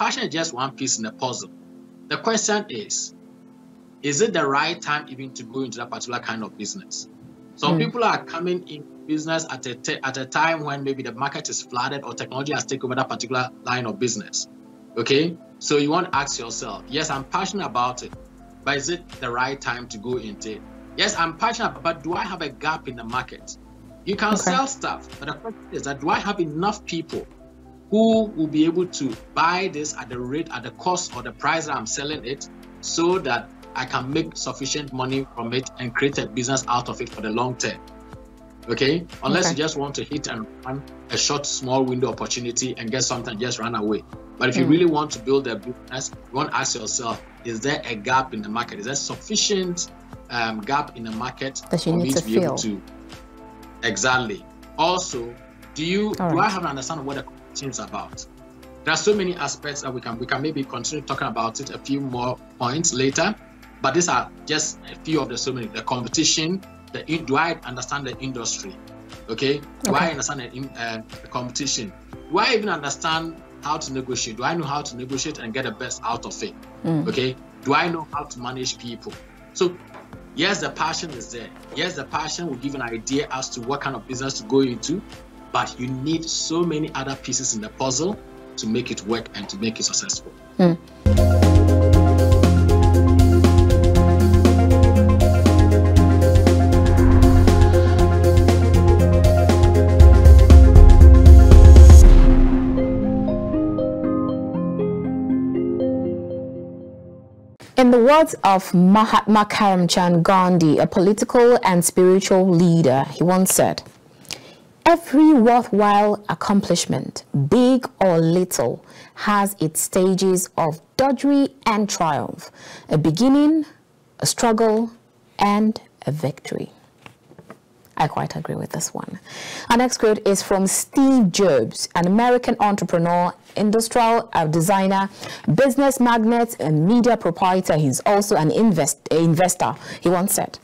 passion is just one piece in the puzzle. The question is it the right time even to go into that particular kind of business? Some people are coming in business at a time when maybe the market is flooded or technology has taken over that particular line of business. Okay, so you want to ask yourself, yes, I'm passionate about it, but is it the right time to go into it? Yes, I'm passionate, but do I have a gap in the market? You can sell stuff, but the question is that do I have enough people who will be able to buy this at the rate, at the cost or the price that I'm selling it, so that I can make sufficient money from it and create a business out of it for the long term? Okay, unless you just want to hit and run a short, small window opportunity and get something and just run away. But if you really want to build a business, you want to ask yourself, is there a gap in the market? Is there sufficient gap in the market that you need to be able to? Exactly. Also, do I have an understanding of what the competition is about? There are so many aspects that we can maybe continue talking about it a few more points later, but these are just a few of the so many. The competition, do I understand the industry? Okay. Do I understand the competition? Do I even understand how to negotiate? Do I know how to negotiate and get the best out of it? Okay. Do I know how to manage people? So yes, the passion is there. Yes, the passion will give an idea as to what kind of business to go into, but you need so many other pieces in the puzzle to make it work and to make it successful. In the words of Mahatma Karamchand Gandhi, a political and spiritual leader, he once said, "Every worthwhile accomplishment, big or little, has its stages of drudgery and triumph, a beginning, a struggle, and a victory." I quite agree with this one. Our next quote is from Steve Jobs, an American entrepreneur, industrial designer, business magnate, and media proprietor. He's also an investor. He once said,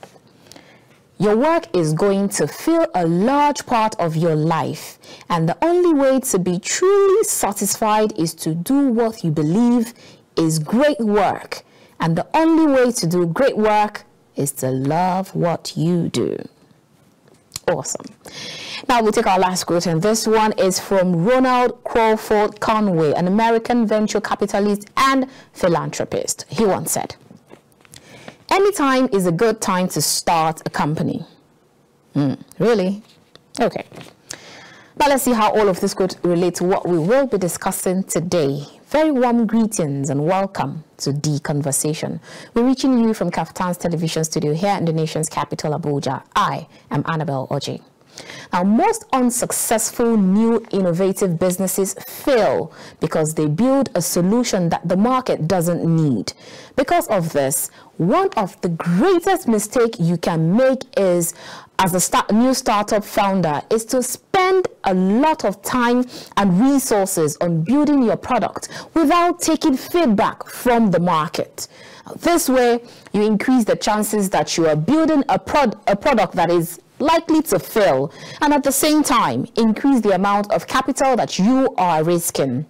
"Your work is going to fill a large part of your life, and the only way to be truly satisfied is to do what you believe is great work, and the only way to do great work is to love what you do." Awesome. Now we'll take our last quote, and this one is from Ronald Crawford Conway, an American venture capitalist and philanthropist. He once said, "Any time is a good time to start a company." Really? Okay. Now let's see how all of this could relate to what we will be discussing today. Very warm greetings and welcome to The Conversation. We're reaching you from Kaftan's television studio here in the nation's capital, Abuja. I am Annabelle Oji. Now, most unsuccessful new innovative businesses fail because they build a solution that the market doesn't need. Because of this, one of the greatest mistakes you can make is, as a new startup founder, is to spend a lot of time and resources on building your product without taking feedback from the market. This way, you increase the chances that you are building a product that is likely to fail, and at the same time, increase the amount of capital that you are risking.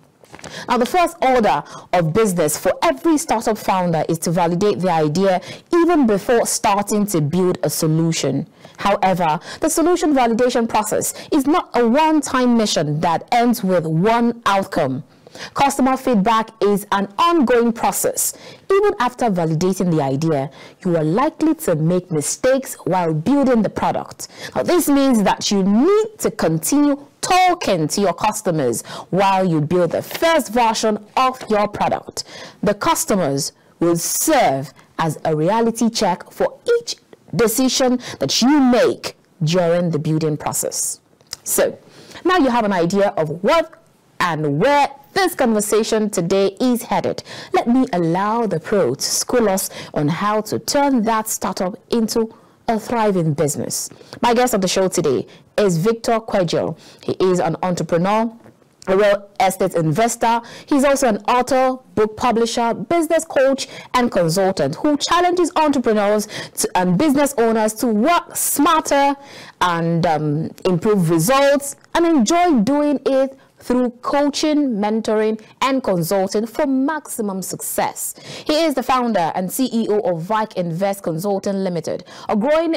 Now, the first order of business for every startup founder is to validate the idea even before starting to build a solution. However, the solution validation process is not a one-time mission that ends with one outcome. Customer feedback is an ongoing process. Even after validating the idea, you are likely to make mistakes while building the product. Now, this means that you need to continue talking to your customers while you build the first version of your product. The customers will serve as a reality check for each decision that you make during the building process. So, now you have an idea of what and where this conversation today is headed. Let me allow the pro to school us on how to turn that startup into a thriving business. My guest on the show today is Victor Kwegyir. He is an entrepreneur, a real estate investor. He's also an author, book publisher, business coach, and consultant who challenges entrepreneurs and business owners to work smarter and improve results and enjoy doing it through coaching, mentoring, and consulting for maximum success. He is the founder and CEO of Vike Invest Consulting Limited, a growing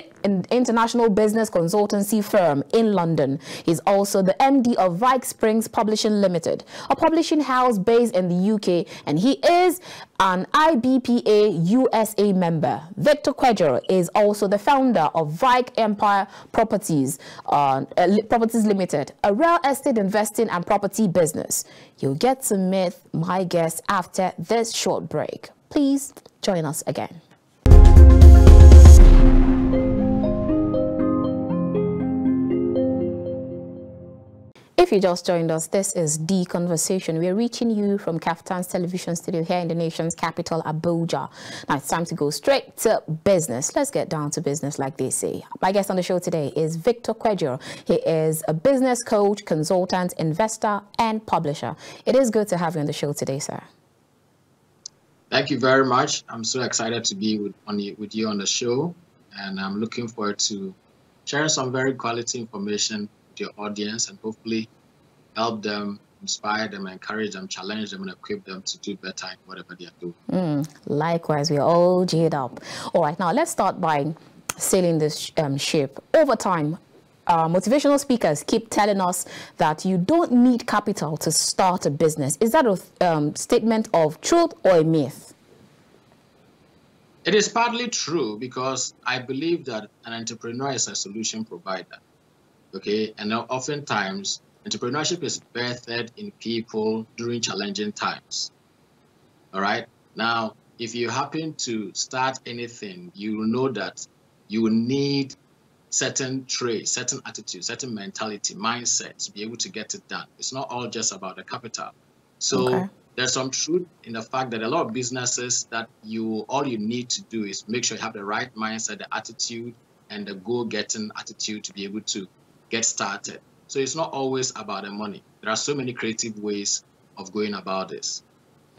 international business consultancy firm in London. He's also the MD of Vike Springs Publishing Limited, a publishing house based in the UK, and he is an IBPA USA member. Victor Kwegyir is also the founder of Vike Empire Properties Limited, a real estate investing and property business. You'll get to meet my guest after this short break. Please join us again. If you just joined us, this is The Conversation. We're reaching you from Kaftan's television studio here in the nation's capital, Abuja. Now it's time to go straight to business. Let's get down to business, like they say. My guest on the show today is Victor Kwegyir. He is a business coach, consultant, investor, and publisher. It is good to have you on the show today, sir. Thank you very much. I'm so excited to be with you on the show, and I'm looking forward to sharing some very quality information with your audience and hopefully help them, inspire them, encourage them, challenge them, and equip them to do better in whatever they are doing. Likewise, we're all geared up. All right, now let's start by sailing this ship. Over time, motivational speakers keep telling us that you don't need capital to start a business. Is that a statement of truth or a myth? It is partly true, because I believe that an entrepreneur is a solution provider. Okay, and oftentimes entrepreneurship is birthed in people during challenging times. All right. Now, if you happen to start anything, you will know that you will need certain traits, certain attitudes, certain mentality, mindset to be able to get it done. It's not all just about the capital. So there's some truth in the fact that a lot of businesses that all you need to do is make sure you have the right mindset, the attitude, and the go-getting attitude to be able to get started. So it's not always about the money. There are so many creative ways of going about this.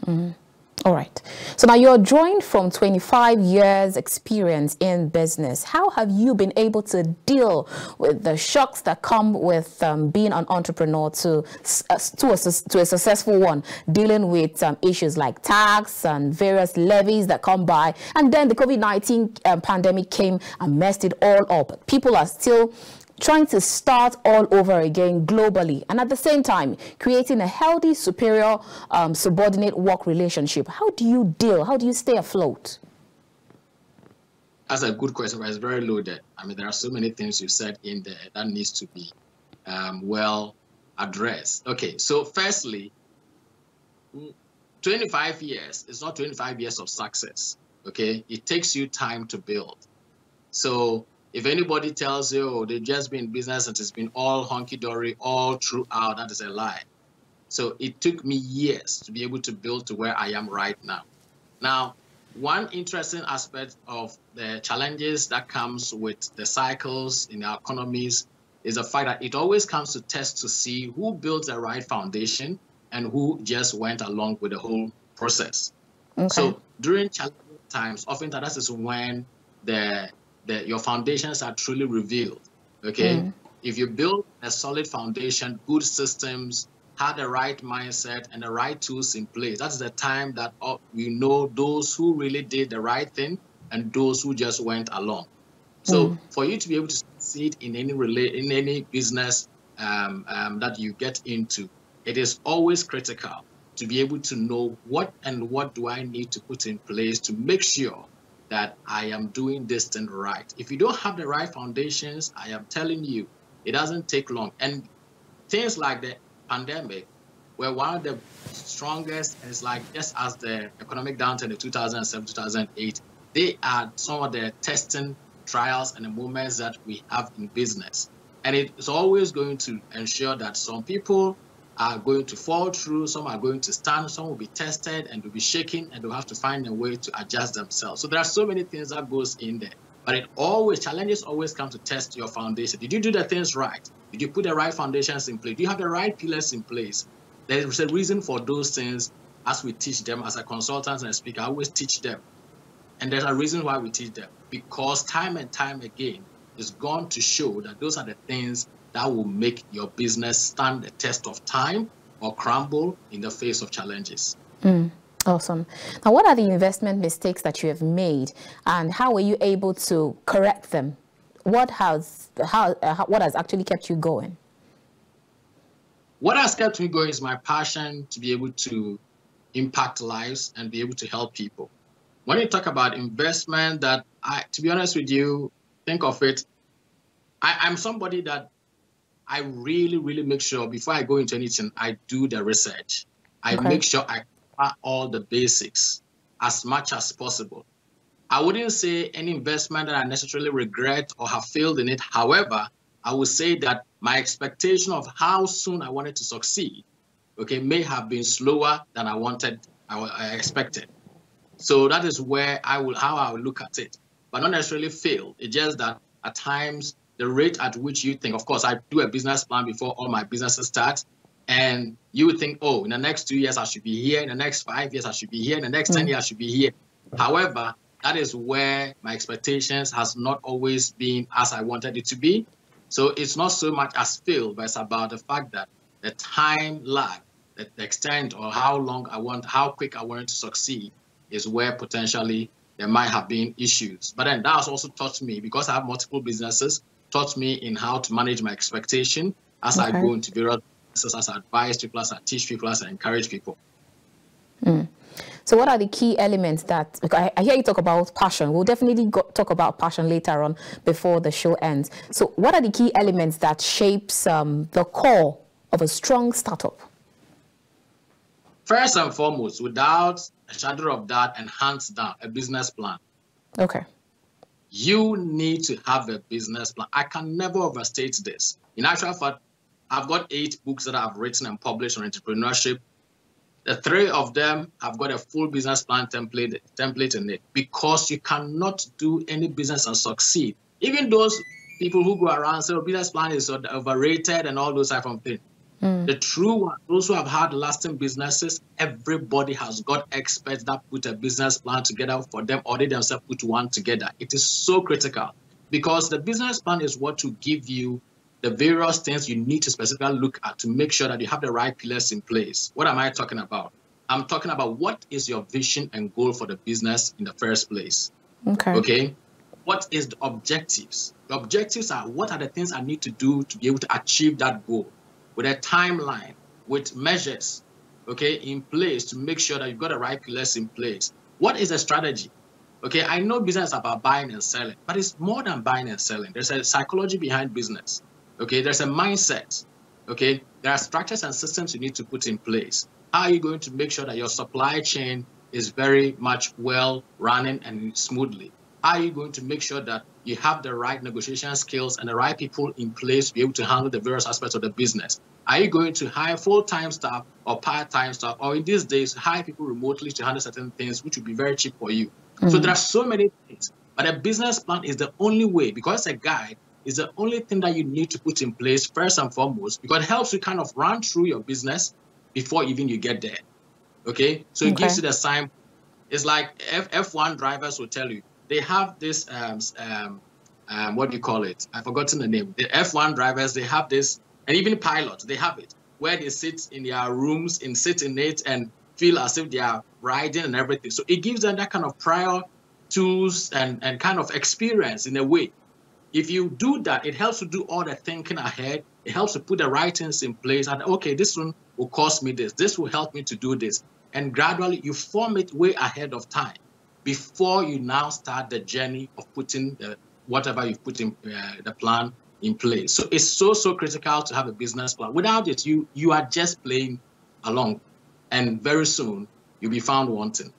All right. So now you're joined from 25 years experience in business. How have you been able to deal with the shocks that come with being an entrepreneur to a successful one, dealing with issues like tax and various levies that come by? And then the COVID-19 pandemic came and messed it all up. People are still trying to start all over again globally, and at the same time creating a healthy, superior, subordinate work relationship. How do you deal? How do you stay afloat? That's a good question, but it's very loaded. I mean, there are so many things you said in there that needs to be well addressed. Okay, so firstly, 25 years is not 25 years of success. Okay, it takes you time to build. So if anybody tells you, oh, they've just been in business and it's been all hunky-dory all throughout, that is a lie. So it took me years to be able to build to where I am right now. Now, one interesting aspect of the challenges that comes with the cycles in our economies is the fact that it always comes to test to see who built the right foundation and who just went along with the whole process. Okay. So during challenging times, often that is when your foundations are truly revealed. Okay, if you build a solid foundation, good systems, had the right mindset and the right tools in place, that's the time that you know those who really did the right thing and those who just went along. So for you to be able to succeed in any business that you get into, it is always critical to be able to know what do I need to put in place to make sure that I am doing this thing right. If you don't have the right foundations, I am telling you, it doesn't take long. And things like the pandemic were one of the strongest. It's like just as the economic downturn in 2007, 2008, they are some of the testing trials and the moments that we have in business. And it's always going to ensure that some people are going to fall through, some are going to stand, some will be tested and will be shaken, and they'll have to find a way to adjust themselves. So there are so many things that goes in there. But challenges always come to test your foundation. Did you do the things right? Did you put the right foundations in place? Do you have the right pillars in place? There's a reason for those things as we teach them. As a consultant and a speaker, I always teach them. And there's a reason why we teach them. Because time and time again, it's gone to show that those are the things that will make your business stand the test of time or crumble in the face of challenges. Awesome. Now, what are the investment mistakes that you have made, and how were you able to correct them? What has actually kept you going? What has kept me going is my passion to be able to impact lives and be able to help people. When you talk about investment, to be honest with you, think of it, I'm somebody that I really, really make sure before I go into anything, I do the research. I make sure I cover all the basics as much as possible. I wouldn't say any investment that I necessarily regret or have failed in it. However, I would say that my expectation of how soon I wanted to succeed, may have been slower than I expected. So that is how I will look at it, but not necessarily fail. It's just that at times the rate at which you think, of course, I do a business plan before all my businesses start, and you would think, oh, in the next 2 years I should be here, in the next 5 years I should be here, in the next 10 years I should be here. However, that is where my expectations has not always been as I wanted it to be. So it's not so much as failed, but it's about the fact that the time lag, the extent or how quick I wanted to succeed is where potentially there might have been issues. But then that has also taught me, because I have multiple businesses, taught me in how to manage my expectation as I go into various businesses, as I advise people, as I teach people, as I encourage people. So what are the key elements that, I hear you talk about passion. We'll definitely talk about passion later on before the show ends. So what are the key elements that shapes the core of a strong startup? First and foremost, without a shadow of doubt and hands down, a business plan. Okay. You need to have a business plan. I can never overstate this. In actual fact, I've got 8 books that I've written and published on entrepreneurship. The 3 of them have got a full business plan template in it, because you cannot do any business and succeed. Even those people who go around and say, oh, business plan is overrated and all those type of things. The true one, those who have had lasting businesses, everybody has got experts that put a business plan together for them, or they themselves put one together. It is so critical, because the business plan is what will give you the various things you need to specifically look at to make sure that you have the right pillars in place. What am I talking about? I'm talking about what is your vision and goal for the business in the first place. Okay. What is the objectives? The objectives are, what are the things I need to do to be able to achieve that goal, with a timeline, with measures, in place to make sure that you've got the right pillars in place. What is the strategy? I know business is about buying and selling, but it's more than buying and selling. There's a psychology behind business. There's a mindset. There are structures and systems you need to put in place. How are you going to make sure that your supply chain is very much well running and smoothly? How are you going to make sure that you have the right negotiation skills and the right people in place to be able to handle the various aspects of the business? Are you going to hire full-time staff or part-time staff, or in these days, hire people remotely to handle certain things, which would be very cheap for you? So there are so many things, but a business plan is the only way, because it's a guide, is the only thing that you need to put in place first and foremost, because it helps you kind of run through your business before even you get there. So it gives you the sign. It's like F1 drivers will tell you, they have this, what do you call it? I've forgotten the name. The F1 drivers, they have this, and even pilots, they have it, where they sit in their rooms and sit in it and feel as if they are riding and everything. So it gives them that kind of prior tools and kind of experience in a way. If you do that, it helps to do all the thinking ahead. It helps to put the right things in place. And okay, this one will cost me this. This will help me to do this. And gradually you form it way ahead of time before you now start the journey of putting whatever you've put in the plan in place. So it's so critical to have a business plan. Without it, you are just playing along, and very soon you'll be found wanting.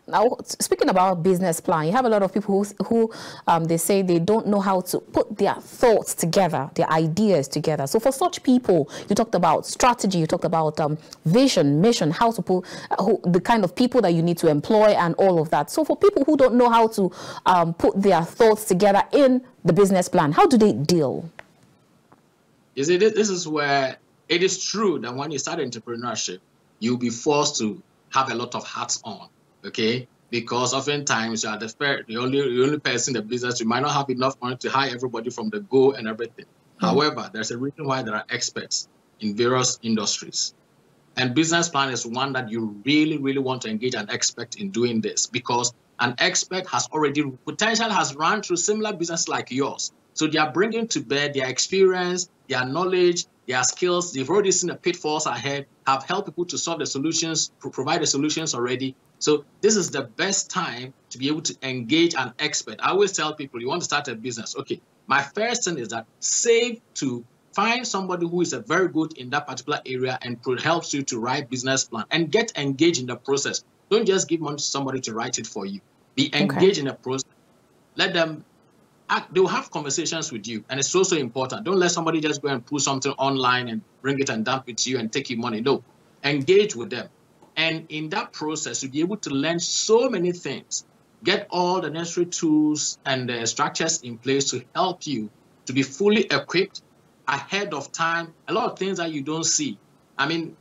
Now, speaking about business plan, you have a lot of people who they say they don't know how to put their thoughts together, their ideas together. So for such people, you talked about strategy, you talked about vision, mission, how to put the kind of people that you need to employ and all of that. So for people who don't know how to put their thoughts together in the business plan, how do they deal? You see, this is where it is true that when you start entrepreneurship, you'll be forced to have a lot of hats on. Because oftentimes you are the only person in the business. You might not have enough money to hire everybody from the go and everything. However, there's a reason why there are experts in various industries. And business plan is one that you really, really want to engage an expert in doing this, because an expert has run through similar business like yours. So they are bringing to bear their experience, their knowledge, their skills. They've already seen the pitfalls ahead, have helped people to solve the solutions, provide the solutions already. So this is the best time to be able to engage an expert. I always tell people, you want to start a business. Okay, my first thing is that save to find somebody who is very good in that particular area and helps you to write business plan, and get engaged in the process. Don't just give money to somebody to write it for you. Be engaged in the process. Let them act. They'll have conversations with you, and it's so important. Don't let somebody just go and put something online and bring it and dump it to you and take your money. No, engage with them. And in that process, you'll be able to learn so many things. Get all the necessary tools and the structures in place to help you to be fully equipped ahead of time. A lot of things that you don't see. I mean,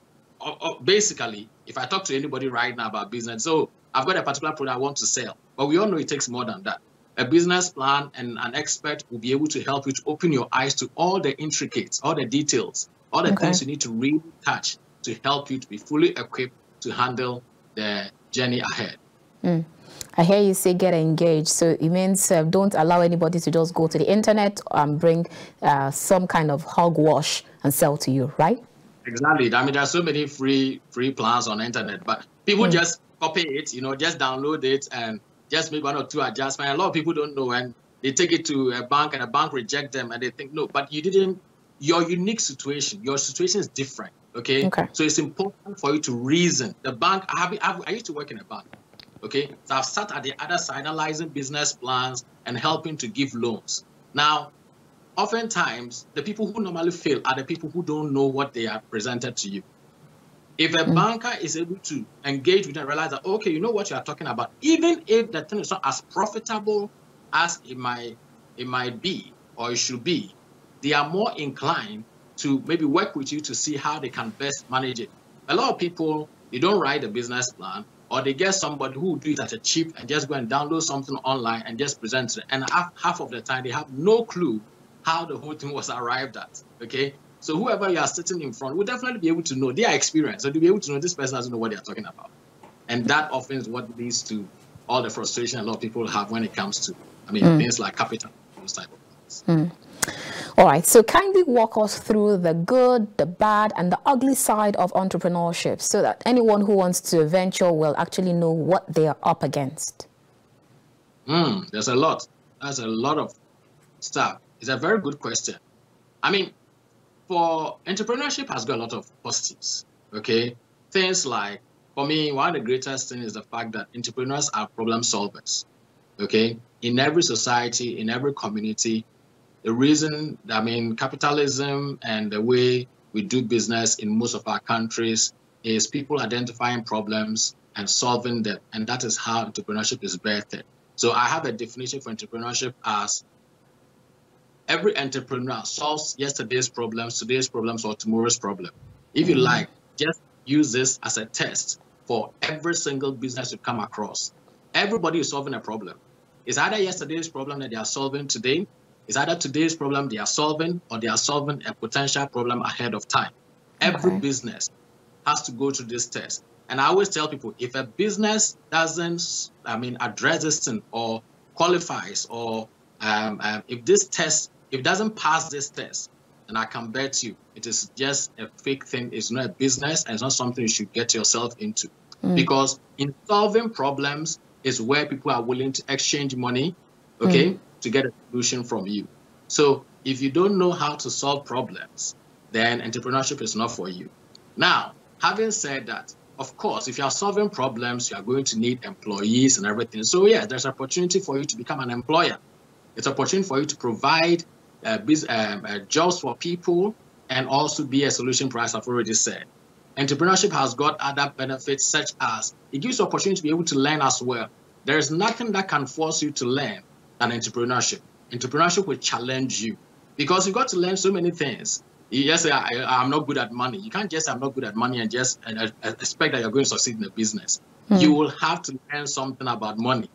basically, if I talk to anybody right now about business, so I've got a particular product I want to sell, but we all know it takes more than that. A business plan and an expert will be able to help you to open your eyes to all the intricates, all the details, all the things you need to really touch to help you to be fully equipped to handle the journey ahead. I hear you say get engaged. So it means don't allow anybody to just go to the internet and bring some kind of hogwash and sell to you, right? Exactly. I mean, there are so many free plans on the internet, but people just copy it, just download it and just make one or two adjustments. A lot of people don't know, and they take it to a bank and a bank reject them, and they think, no, but you didn't, your unique situation, your situation is different, okay? So it's important for you to reason. The bank, I used to work in a bank. Okay, so I've sat at the other side analyzing business plans and helping to give loans. Now, oftentimes, the people who normally fail are the people who don't know what they are presented to you. If a banker is able to engage with and realize that, okay, you know what you are talking about, even if the thing is not as profitable as it might be or it should be, they are more inclined to maybe work with you to see how they can best manage it. A lot of people, they don't write a business plan, or they get somebody who will do it at a cheap and just go and download something online and just present it. And half of the time, they have no clue how the whole thing was arrived at, okay? So whoever you are sitting in front will definitely be able to know their experience. So they'll be able to know this person doesn't know what they're talking about. And that often is what leads to all the frustration a lot of people have when it comes to, things like capital, those type of things. All right, so kindly walk us through the good, the bad, and the ugly side of entrepreneurship so that anyone who wants to venture will actually know what they are up against. There's a lot. There's a lot of stuff. It's a very good question. For entrepreneurship has got a lot of positives, okay? Things like, for me, one of the greatest things is the fact that entrepreneurs are problem solvers, okay? In every society, in every community, the reason, capitalism and the way we do business in most of our countries is people identifying problems and solving them. And that is how entrepreneurship is birthed. So I have a definition for entrepreneurship as every entrepreneur solves yesterday's problems, today's problems, or tomorrow's problem. If you like, just use this as a test for every single business you come across. Everybody is solving a problem. It's either yesterday's problem that they are solving today, it's either today's problem they are solving, or they are solving a potential problem ahead of time. Every business has to go through this test. And I always tell people, if a business doesn't, address this thing or qualifies, or if it doesn't pass this test, then I can bet you it is just a fake thing. It's not a business, and it's not something you should get yourself into. Because in solving problems is where people are willing to exchange money, okay, to get a solution from you. So if you don't know how to solve problems, then entrepreneurship is not for you. Now, having said that, of course, if you are solving problems, you are going to need employees and everything. So yeah, there's an opportunity for you to become an employer. It's an opportunity for you to provide jobs for people and also be a solution provider, I've already said. Entrepreneurship has got other benefits, such as it gives you opportunity to be able to learn as well. There is nothing that can force you to learn than entrepreneurship. Entrepreneurship will challenge you because you've got to learn so many things. You just say, I'm not good at money. You can't just say, I'm not good at money and just expect that you're going to succeed in the business. You will have to learn something about money.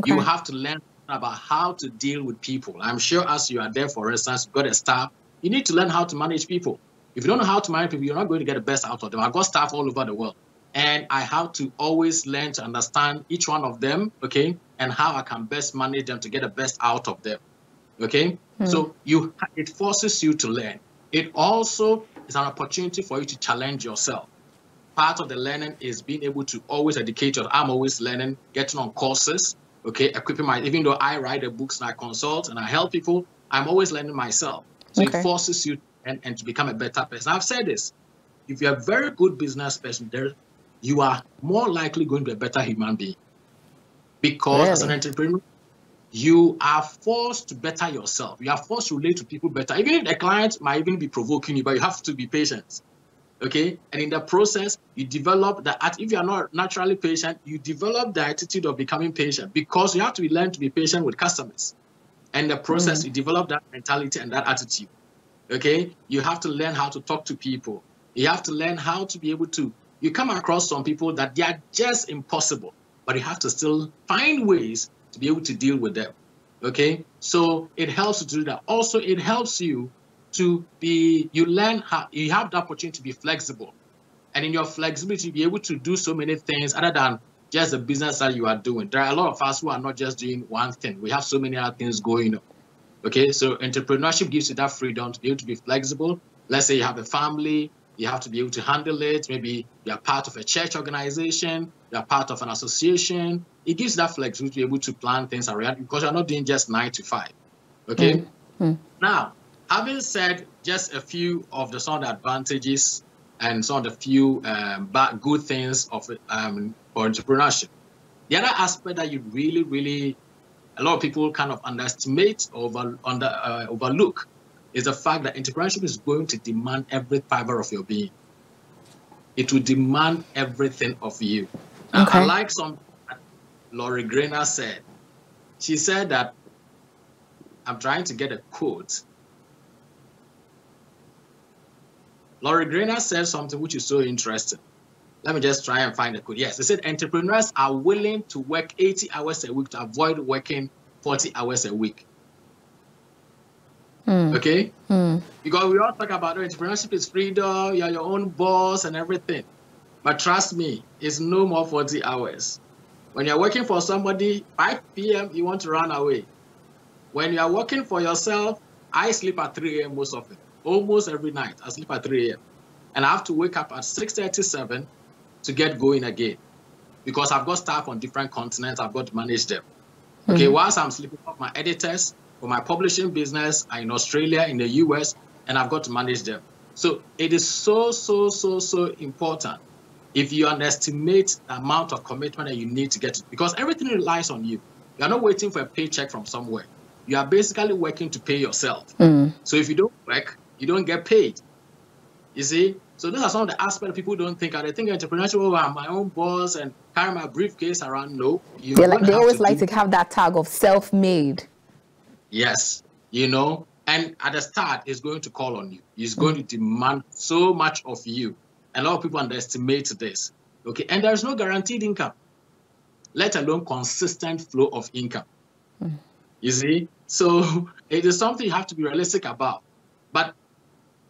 You will have to learn about how to deal with people. I'm sure as you are there, for instance, you've got a staff, you need to learn how to manage people. If you don't know how to manage people, you're not going to get the best out of them. I've got staff all over the world, and I have to always learn to understand each one of them, okay, and how I can best manage them to get the best out of them, okay? So it forces you to learn. It also is an opportunity for you to challenge yourself. Part of the learning is being able to always educate yourself. I'm always learning, getting on courses, okay, equipping even though I write the books and I consult and I help people, I'm always learning myself. So it forces you and to become a better person. I've said this, if you're a very good business person, you are more likely going to be a better human being. Because as an entrepreneur, you are forced to better yourself. You are forced to relate to people better. Even if the client might even be provoking you, but you have to be patient. Okay? And in the process, you develop that. If you are not naturally patient, you develop the attitude of becoming patient, because you have to learn to be patient with customers. And in the process, you develop that mentality and that attitude. Okay? You have to learn how to talk to people. You have to learn how to be able to, you come across some people that they are just impossible, but you have to still find ways to be able to deal with them. Okay? So it helps you to do that. Also, it helps you to be, you learn how, you have the opportunity to be flexible. And in your flexibility, be able to do so many things other than just the business that you are doing. There are a lot of us who are not just doing one thing. We have so many other things going on. Okay, so entrepreneurship gives you that freedom to be able to be flexible. Let's say you have a family, you have to be able to handle it. Maybe you're part of a church organization, you're part of an association. It gives that flexibility to be able to plan things around, because you're not doing just 9 to 5. Okay, now, having said just a few of some of the advantages and some of the few good things of for entrepreneurship, the other aspect that you really, a lot of people kind of underestimate or overlook is the fact that entrepreneurship is going to demand every fiber of your being. It will demand everything of you. Now, I like something that Laurie Grainer said. She said that, I'm trying to get a quote. Laurie Grainer said something which is so interesting. Let me just try and find a quote. Yes, they said entrepreneurs are willing to work 80 hours a week to avoid working 40 hours a week. Okay? Because we all talk about entrepreneurship is freedom, you're your own boss and everything. But trust me, it's no more 40 hours. When you're working for somebody, 5 p.m., you want to run away. When you are working for yourself, I sleep at 3 a.m. most often. Almost every night, I sleep at 3 a.m. And I have to wake up at 6:37 to get going again, because I've got staff on different continents. I've got to manage them. Okay, whilst I'm sleeping off, my editors for my publishing business are in Australia, in the US, and I've got to manage them. So it is so important. If you underestimate the amount of commitment that you need to get it, because everything relies on you. You're not waiting for a paycheck from somewhere. You are basically working to pay yourself. So if you don't work, you don't get paid. You see? So those are some of the aspects people don't think of. They think entrepreneurship, oh, I'm my own boss and carry my briefcase around. No. They always like to have that tag of self-made. Yes. You know, and at the start, it's going to call on you. It's going to demand so much of you. And a lot of people underestimate this. Okay. And there's no guaranteed income, let alone consistent flow of income. You see? So it is something you have to be realistic about. But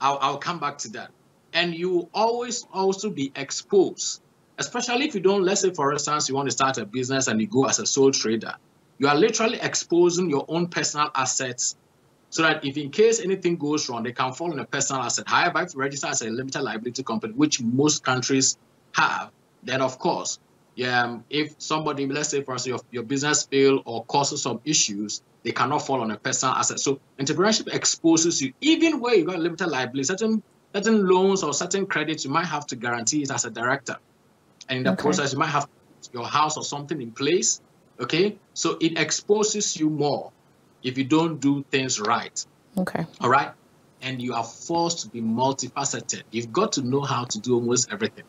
I'll come back to that. And you will always also be exposed, especially if you don't, let's say, for instance, you want to start a business and you go as a sole trader. You are literally exposing your own personal assets so that if in case anything goes wrong, they can fall on a personal asset. However, if you register as a limited liability company, which most countries have, then of course, if somebody, let's say, for instance, your business fail or causes some issues, they cannot fall on a personal asset. So entrepreneurship exposes you, even where you got limited liability, certain loans or certain credits, you might have to guarantee it as a director. And in the process, you might have your house or something in place. Okay. So it exposes you more if you don't do things right. Okay. All right. And you are forced to be multifaceted. You've got to know how to do almost everything.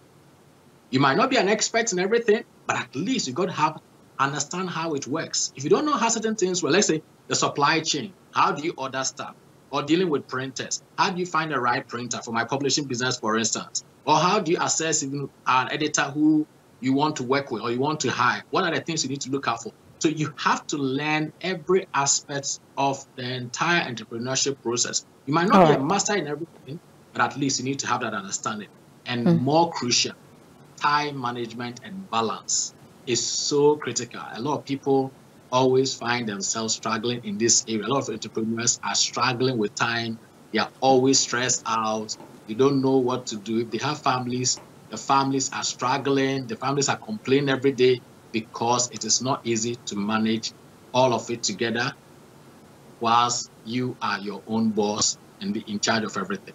You might not be an expert in everything, but at least you've got to understand how it works. If you don't know how certain things work, let's say the supply chain, how do you order stuff? Or dealing with printers, how do you find the right printer for my publishing business, for instance? Or how do you assess even an editor who you want to work with or you want to hire? What are the things you need to look out for? So you have to learn every aspect of the entire entrepreneurship process. You might not be a master in everything, but at least you need to have that understanding. And more crucial, time management and balance is so critical. A lot of people always find themselves struggling in this area. A lot of entrepreneurs are struggling with time. They are always stressed out. They don't know what to do. If they have families, the families are struggling. The families are complaining every day because it is not easy to manage all of it together whilst you are your own boss and be in charge of everything.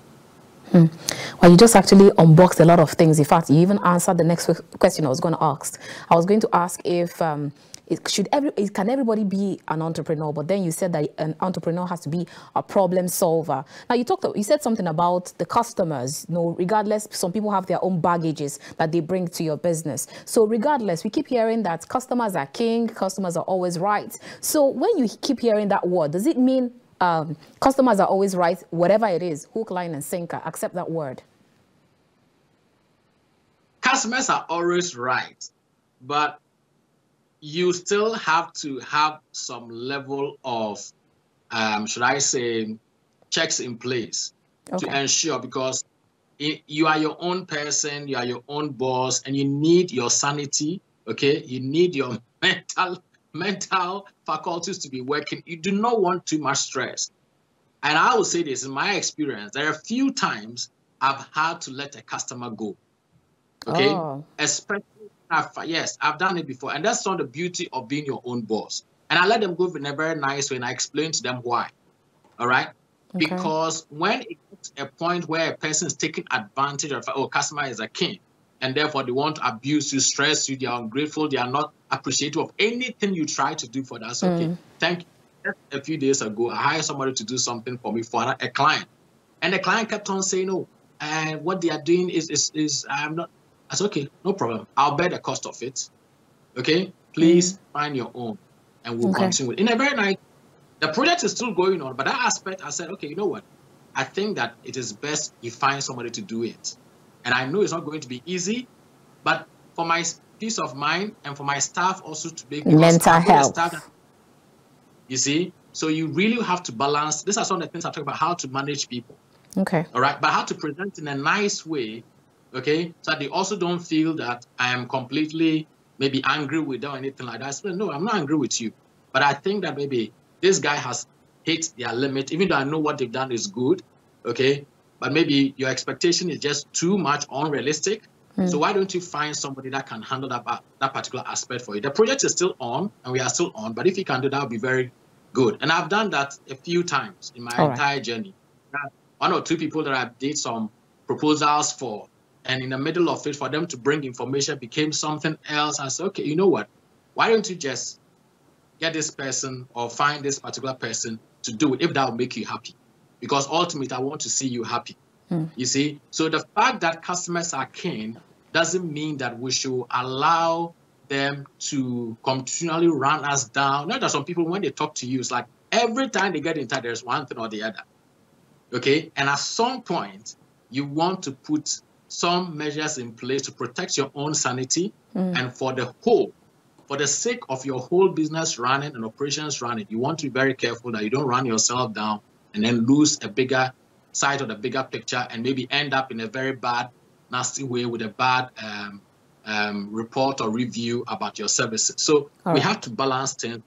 Well, you just actually unboxed a lot of things. In fact, you even answered the next question I was going to ask. I was going to ask if can everybody be an entrepreneur? But then you said that an entrepreneur has to be a problem solver. Now you said something about the customers. Regardless, some people have their own baggages that they bring to your business. So regardless, we keep hearing that customers are king, customers are always right. So when you keep hearing that word, does it mean customers are always right, whatever it is, hook, line, and sinker, accept that word? Customers are always right, but you still have to have some level of, should I say, checks in place to ensure, because you are your own person, you are your own boss, and you need your sanity, okay? You need your mental faculties to be working. You do not want too much stress. And I will say this, in my experience, there are a few times I've had to let a customer go, okay? Especially, yes, I've done it before. And that's not the beauty of being your own boss. And I let them go in a very nice way, and I explain to them why, all right? Because when it gets a point where a person is taking advantage of, customer is a king, and therefore they want to abuse you, stress you, they are ungrateful, they are not appreciative of anything you try to do for that. Okay, thank you. Just a few days ago, I hired somebody to do something for me for a client. And the client kept on saying, no, and what they are doing is I'm not. I said, okay, no problem. I'll bear the cost of it. Okay, please find your own, and we'll continue. In a very nice, the project is still going on, but that aspect, I said, okay, you know what? I think that it is best you find somebody to do it. And I know it's not going to be easy, but for my peace of mind and for my staff also to be mental health. You see, so you really have to balance. These are some of the things I talk about, how to manage people. Okay. All right, but how to present in a nice way. Okay, so that they also don't feel that I am completely maybe angry with them or anything like that. So, no, I'm not angry with you, but I think that maybe this guy has hit their limit, even though I know what they've done is good. Okay, but maybe your expectation is just too much unrealistic. So why don't you find somebody that can handle that particular aspect for you? The project is still on, and we are still on, but if you can do that, that would be very good. And I've done that a few times in my entire journey. One or two people that I did some proposals for, and in the middle of it, for them to bring information became something else. I said, okay, you know what? Why don't you just get this person or find this particular person to do it if that will make you happy? Because ultimately, I want to see you happy. You see? So the fact that customers are keen doesn't mean that we should allow them to continually run us down. Not that some people, when they talk to you, it's like every time they get in touch, there's one thing or the other. Okay? And at some point, you want to put some measures in place to protect your own sanity and for the sake of your whole business running and operations running, you want to be very careful that you don't run yourself down and then lose a bigger side of the bigger picture and maybe end up in a very bad, nasty way with a bad report or review about your services. So we have to balance things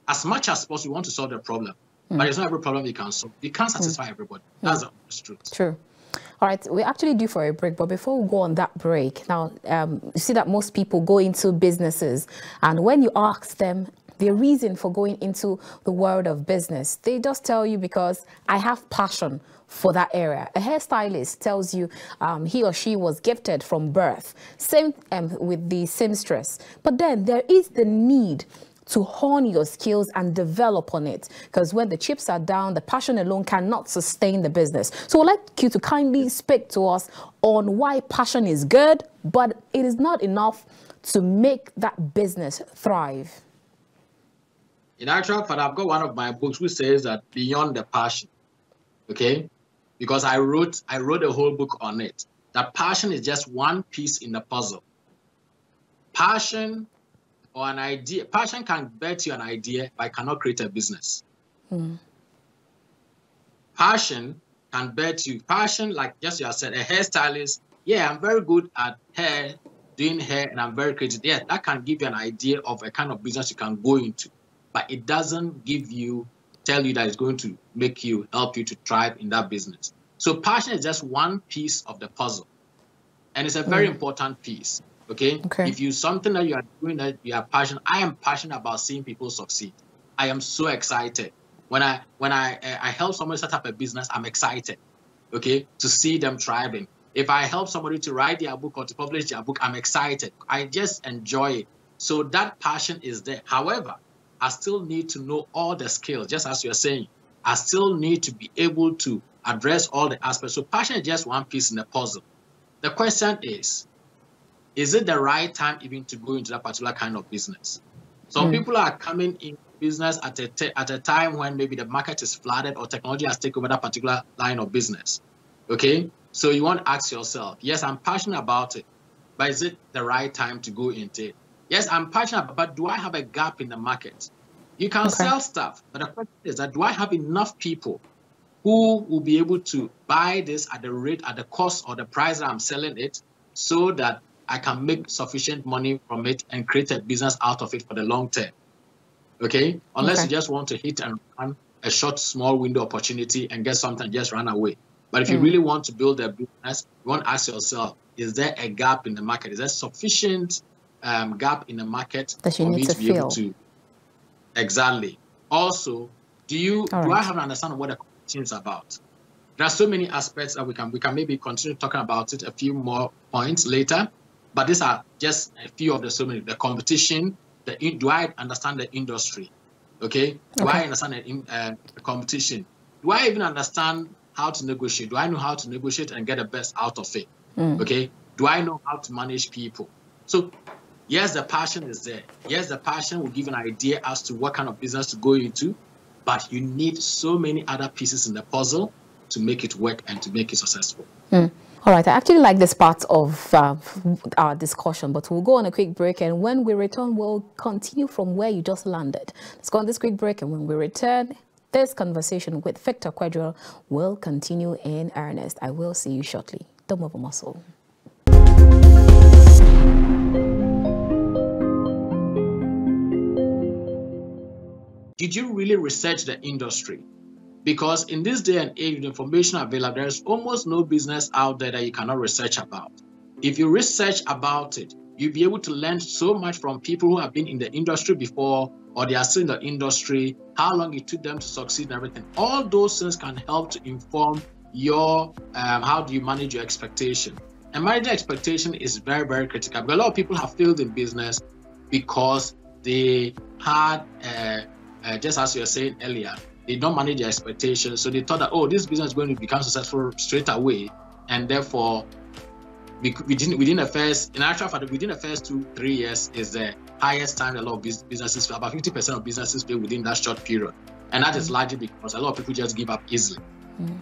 as much as possible. We want to solve the problem, but it's not every problem you can solve. You can't satisfy everybody. That's the truth. True. All right, we actually due for a break, but before we go on that break, now you see that most people go into businesses, and when you ask them the reason for going into the world of business, they just tell you because I have passion for that area. A hairstylist tells you he or she was gifted from birth. Same with the seamstress. But then there is the need to hone your skills and develop on it, because when the chips are down, the passion alone cannot sustain the business. So I'd like you to kindly speak to us on why passion is good, but it is not enough to make that business thrive. In actual fact, I've got one of my books which says that beyond the passion, okay? Because I wrote a whole book on it. That passion is just one piece in the puzzle. Passion or an idea, passion can bet you an idea, but cannot create a business. Passion can bet you. Passion, like just you said, a hairstylist, yeah, I'm very good at hair, doing hair, and I'm very creative. Yeah, that can give you an idea of a kind of business you can go into, but it doesn't tell you that it's going to help you to thrive in that business. So passion is just one piece of the puzzle, and it's a very important piece. Okay? If you something that you are doing that you are passionate, I am passionate about seeing people succeed. I am so excited when I help somebody set up a business. I'm excited, okay, to see them thriving. If I help somebody to write their book or to publish their book, I'm excited. I just enjoy it. So that passion is there. However, I still need to know all the skills, just as you're saying. I still need to be able to address all the aspects. So passion is just one piece in the puzzle. The question is it the right time even to go into that particular kind of business? Some people are coming in business at a time when maybe the market is flooded or technology has taken over that particular line of business. Okay? So you want to ask yourself, yes, I'm passionate about it, but is it the right time to go into it? Yes, I'm passionate, but do I have a gap in the market? You can sell stuff, but the question is that do I have enough people who will be able to buy this at the rate, at the cost or the price that I'm selling it, so that I can make sufficient money from it and create a business out of it for the long term? Okay? Unless you just want to hit and run a short, small window opportunity and get something and just run away. But if you really want to build a business, you want to ask yourself, is there a gap in the market? Is there sufficient gap in the market that you need to be able to? Exactly. Also, do I have an understanding of what the competition is about? There are so many aspects that we can maybe continue talking about it a few more points later, but these are just a few of the so many. The competition, do I understand the industry? Okay? Do I understand the competition? Do I even understand how to negotiate? Do I know how to negotiate and get the best out of it? Okay? Do I know how to manage people? So yes, the passion is there. Yes, the passion will give an idea as to what kind of business to go into, but you need so many other pieces in the puzzle to make it work and to make it successful. All right, I actually like this part of our discussion, but we'll go on a quick break, and when we return, we'll continue from where you just landed. Let's go on this quick break, and when we return, this conversation with Victor Kwegyir will continue in earnest. I will see you shortly. Don't move a muscle. Did you really research the industry? Because in this day and age, the information available, there's almost no business out there that you cannot research about. If you research about it, you'll be able to learn so much from people who have been in the industry before, or they are still in the industry, how long it took them to succeed and everything. All those things can help to inform your, how do you manage your expectation. And managing expectation is very, very critical, because a lot of people have failed in business because they had, just as you were saying earlier, they don't manage their expectations. So they thought that, oh, this business is going to become successful straight away. And therefore, within the first 2-3 years is the highest time a lot of businesses fail. About 50% of businesses fail within that short period. And that is largely because a lot of people just give up easily,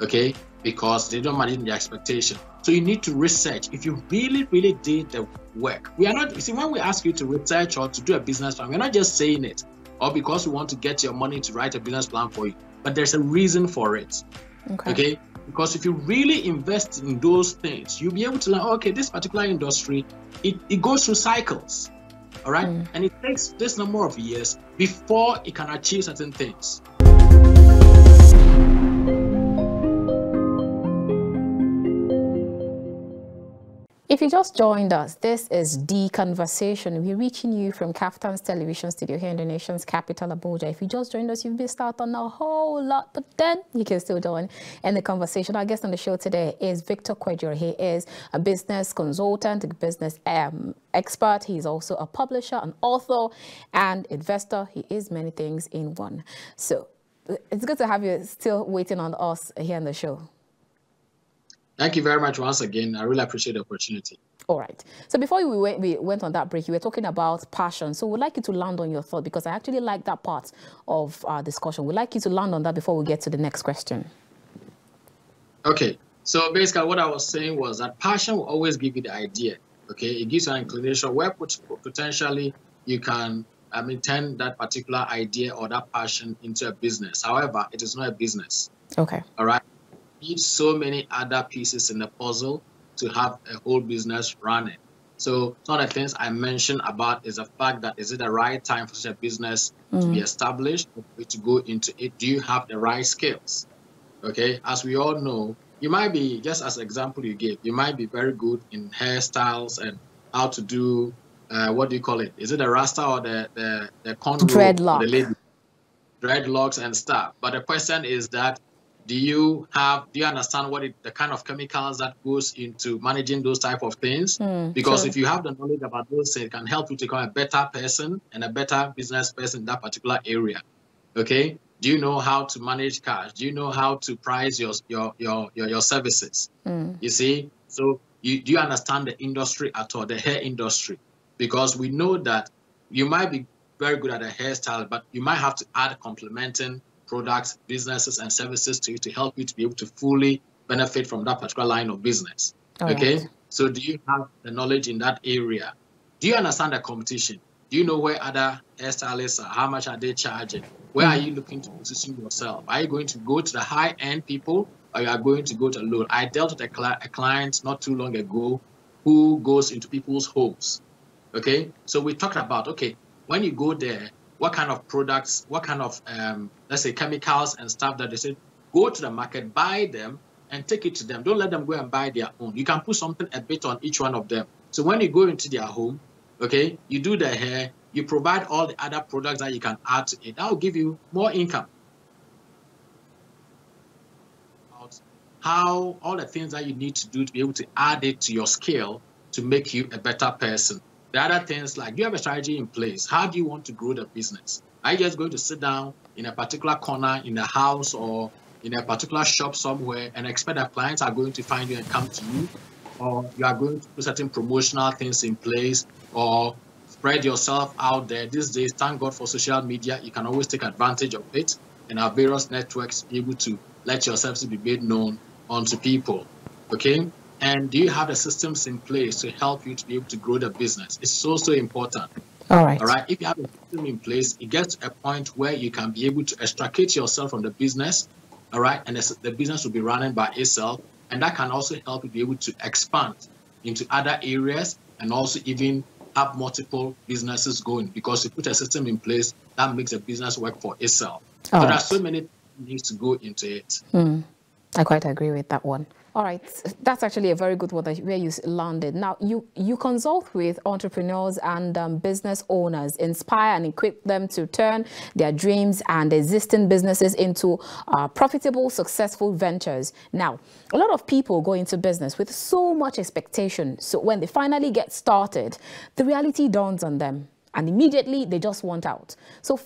okay? Because they don't manage their expectation. So you need to research. If you really, really did the work, we are not, you see, when we ask you to research or to do a business plan, we're not just saying it, or because we want to get your money to write a business plan for you, but there's a reason for it, okay? Because if you really invest in those things, you'll be able to learn, okay, this particular industry, it goes through cycles, all right? And it takes this number of years before it can achieve certain things. If you just joined us, this is The Conversation. We're reaching you from Kaftan's television studio here in the nation's capital, Abuja. If you just joined us, you've missed out on a whole lot, but then you can still join in the conversation. Our guest on the show today is Victor Kwegyir. He is a business consultant, a business expert. He's also a publisher, an author, and investor. He is many things in one. So it's good to have you still waiting on us here on the show. Thank you very much once again. I really appreciate the opportunity. All right. So before we went on that break, you were talking about passion. So we'd like you to land on your thought, because I actually like that part of our discussion. We'd like you to land on that before we get to the next question. Okay. So basically what I was saying was that passion will always give you the idea. Okay. It gives you an inclination where potentially you can turn that particular idea or that passion into a business. However, it is not a business. Okay. All right. need so many other pieces in the puzzle to have a whole business running. So some of the things I mentioned about is the fact that is it the right time for such a business to be established, or to go into it? Do you have the right skills? Okay, as we all know, you might be, just as example you gave, you might be very good in hairstyles and how to do, what do you call it? Is it the rasta or the cornrow? Dreadlock. For the lady? Dreadlocks and stuff. But the question is that, do you understand the kind of chemicals that goes into managing those type of things? Because if you have the knowledge about those things, it can help you to become a better person and a better business person in that particular area. Okay? Do you know how to manage cash? Do you know how to price your services? You see? So do you understand the industry at all, the hair industry? Because we know that you might be very good at a hairstyle, but you might have to add complementing products, businesses, and services to you to help you to be able to fully benefit from that particular line of business. Okay? Right. So do you have the knowledge in that area? Do you understand the competition? Do you know where other hairstylists are? How much are they charging? Where are you looking to position yourself? Are you going to go to the high-end people, or you are going to go to low? I dealt with a client not too long ago who goes into people's homes. Okay? So we talked about, okay, when you go there, what kind of products, what kind of, let's say, chemicals and stuff that they say, go to the market, buy them, and take it to them. Don't let them go and buy their own. You can put something a bit on each one of them. So when you go into their home, okay, you do their hair, you provide all the other products that you can add to it. That will give you more income. How all the things that you need to do to be able to add it to your skill to make you a better person. The other things, like, do you have a strategy in place? How do you want to grow the business? Are you just going to sit down in a particular corner in a house or in a particular shop somewhere and expect that clients are going to find you and come to you? Or you are going to put certain promotional things in place or spread yourself out there? These days, thank God for social media, you can always take advantage of it and have various networks be able to let yourself to be made known onto people. Okay? And do you have the systems in place to help you to be able to grow the business? It's so important. All right. All right. If you have a system in place, it gets to a point where you can be able to extricate yourself from the business. All right. And the business will be running by itself. And that can also help you be able to expand into other areas and also even have multiple businesses going, because you put a system in place that makes the business work for itself. So there are so many things to go into it. I quite agree with that one. All right, that's actually a very good one where you landed. Now, you consult with entrepreneurs and business owners, inspire and equip them to turn their dreams and existing businesses into profitable, successful ventures. Now, a lot of people go into business with so much expectation. So when they finally get started, the reality dawns on them. And immediately they just want out. So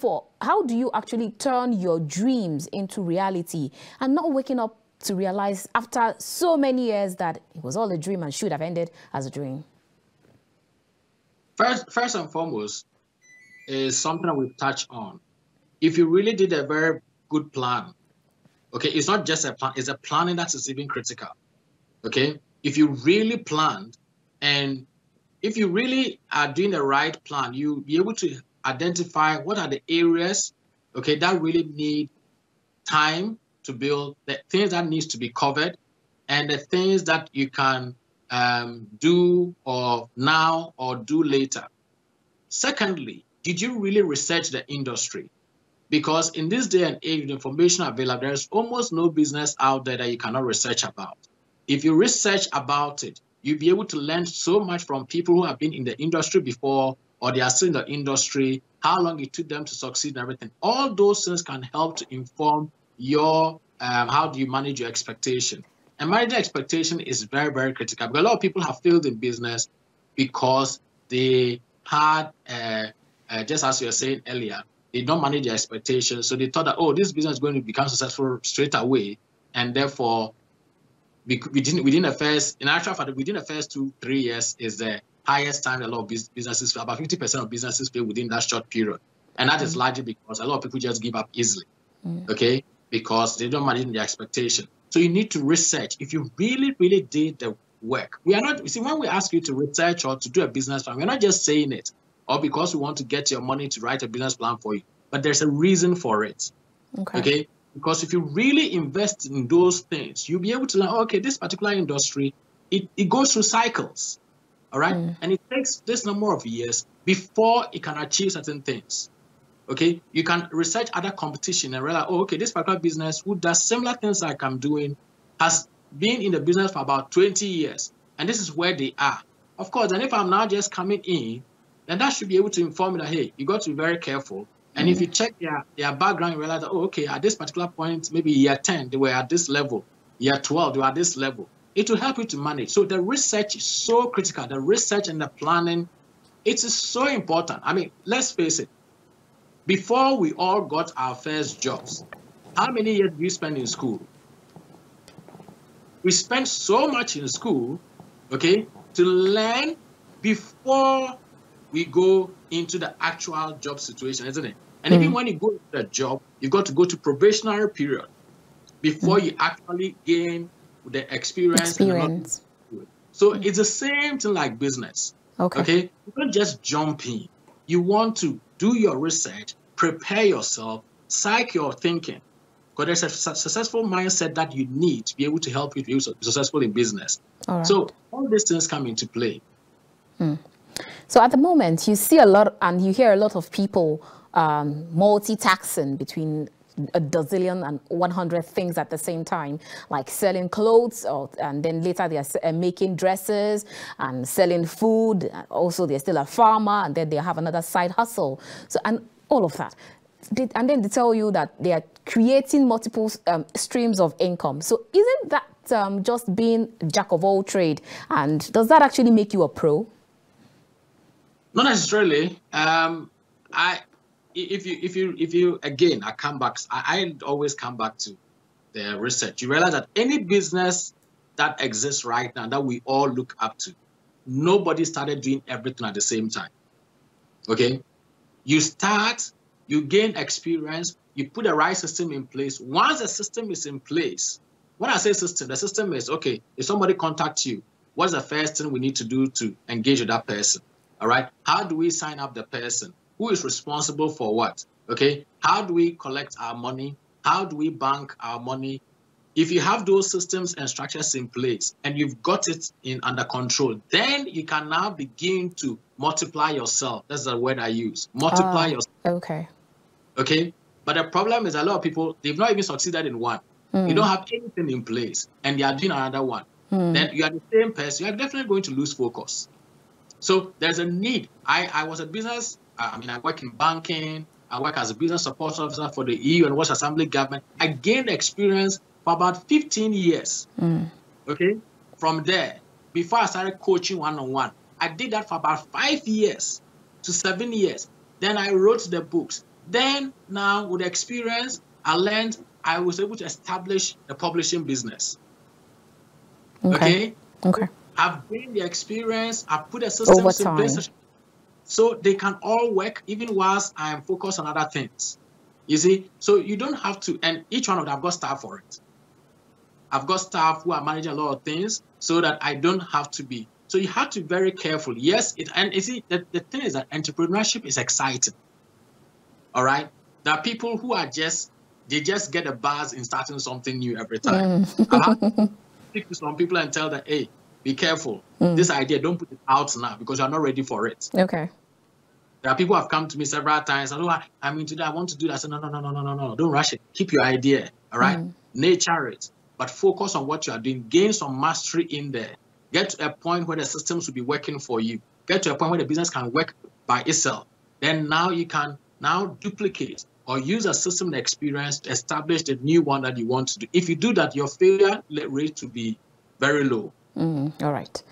how do you actually turn your dreams into reality and not waking up to realize after so many years that it was all a dream and should have ended as a dream? First and foremost is something that we've touched on. If you really did a very good plan, okay, it's not just a plan, it's a planning that is even critical. Okay, if you really planned and if you really are doing the right plan, you'll be able to identify what are the areas, okay, that really need time to build, the things that needs to be covered, and the things that you can do or now or do later. Secondly, did you really research the industry? Because in this day and age, the information available, there's almost no business out there that you cannot research about. If you research about it, you'll be able to learn so much from people who have been in the industry before, or they are still in the industry, how long it took them to succeed and everything. All those things can help to inform your how do you manage your expectation. And managing expectation is very, very critical, because a lot of people have failed in business because they had, just as you were saying earlier, they don't manage their expectations. So they thought that, oh, this business is going to become successful straight away. And therefore, within the first 2-3 years is the highest time a lot of businesses fail. About 50% of businesses fail within that short period. And that is largely because a lot of people just give up easily. Okay? Because they don't manage their expectation. So you need to research. If you really, really did the work, we are not, you see, when we ask you to research or to do a business plan, we're not just saying it, or because we want to get your money to write a business plan for you, but there's a reason for it. Okay? Because if you really invest in those things, you'll be able to learn, okay, this particular industry, it goes through cycles, all right? And it takes this number of years before it can achieve certain things, okay? You can research other competition and realize, oh, okay, this particular business who does similar things like I'm doing has been in the business for about 20 years, and this is where they are. Of course, and if I'm now just coming in, then that should be able to inform me that, hey, you got to be very careful. And if you check their background, you realize that, oh, okay, at this particular point, maybe year 10, they were at this level. Year 12, they were at this level. It will help you to manage. So the research is so critical. The research and the planning, it is so important. I mean, let's face it. Before we all got our first jobs, how many years did we spend in school? We spent so much in school, okay, to learn before we go into the actual job situation, isn't it? And even when you go to the job, you've got to go to probationary period before you actually gain the experience. So it's the same thing like business. Okay. You don't just jump in. You want to do your research, prepare yourself, psych your thinking. Because there's a successful mindset that you need to be able to help you to be successful in business. So all these things come into play. So at the moment, you see a lot and you hear a lot of people multitasking between a dozillion and 100 things at the same time, like selling clothes, and then later they are making dresses and selling food. Also, they're still a farmer, and then they have another side hustle. So, and all of that. And then they tell you that they are creating multiple streams of income. So isn't that just being jack of all trade? And does that actually make you a pro? Not necessarily. If you again, I always come back to the research. You realize that any business that exists right now that we all look up to, nobody started doing everything at the same time. Okay, you start, you gain experience, you put the right system in place. Once the system is in place, when I say system, the system is, okay, if somebody contacts you, what's the first thing we need to do to engage with that person? All right. How do we sign up the person? Who is responsible for what? Okay. How do we collect our money? How do we bank our money? If you have those systems and structures in place and you've got it under control, then you can now begin to multiply yourself. That's the word I use. Multiply yourself. Okay. Okay. But the problem is a lot of people, they've not even succeeded in one. You don't have anything in place and they are doing another one. Then you are the same person. You are definitely going to lose focus. So there's a need. I was a business, I work in banking, I work as a business support officer for the EU and Welsh Assembly government. I gained experience for about 15 years. Okay. From there, before I started coaching one-on-one, I did that for about 5 years to 7 years. Then I wrote the books. Then now with experience, I learned I was able to establish a publishing business. Okay. I've gained the experience. I've put a system in place so they can all work even whilst I am focused on other things. You see, so you don't have to, and each one of them, I've got staff for it. I've got staff who are managing a lot of things so that I don't have to be. So you have to be very careful. Yes, and you see, the thing is that entrepreneurship is exciting. All right. There are people who are they just get a buzz in starting something new every time. I have to speak to some people and tell them, hey, be careful. This idea, don't put it out now because you're not ready for it. Okay. There are people who have come to me several times and, oh, I'm into that, I want to do that. I said, no, don't rush it. Keep your idea, all right? Nurture it, but focus on what you are doing. Gain some mastery in there. Get to a point where the systems will be working for you. Get to a point where the business can work by itself. Then now you can duplicate or use a system and experience to establish the new one that you want to do. If you do that, your failure rate to be very low. All right.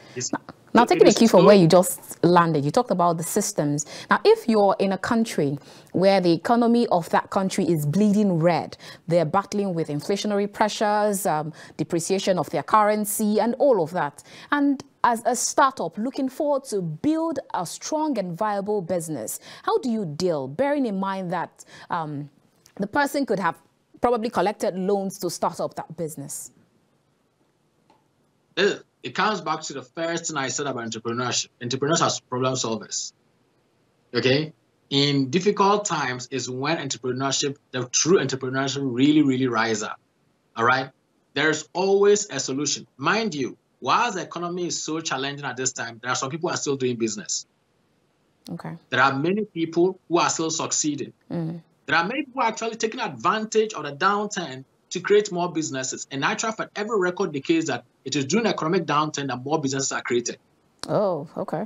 Now, taking a cue from where you just landed, you talked about the systems. Now, if you're in a country where the economy of that country is bleeding red, they're battling with inflationary pressures, depreciation of their currency, and all of that. And as a startup looking forward to build a strong and viable business, how do you deal, bearing in mind that the person could have probably collected loans to start up that business? It comes back to the first thing I said about entrepreneurship. Entrepreneurs are problem solvers. Okay? in difficult times is when entrepreneurship, the true entrepreneurship really rise up. All right. There's always a solution. Mind you, while the economy is so challenging at this time, there are some people who are still doing business. Okay. There are many people who are still succeeding. Mm. There are many people who are actually taking advantage of the downturn to create more businesses. In actual fact, every record indicates that it is during economic downturn that more businesses are created. Oh, okay.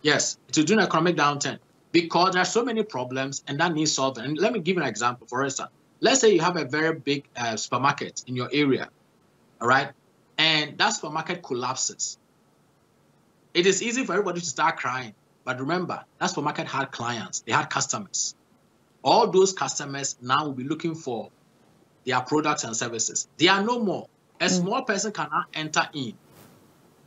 Yes, it is during economic downturn because there are so many problems and that needs solving. And let me give you an example. For instance, let's say you have a very big supermarket in your area, all right? And that supermarket collapses. It is easy for everybody to start crying. But remember, that supermarket had clients. They had customers. All those customers now will be looking for their products and services. They are no more. A small person cannot enter in,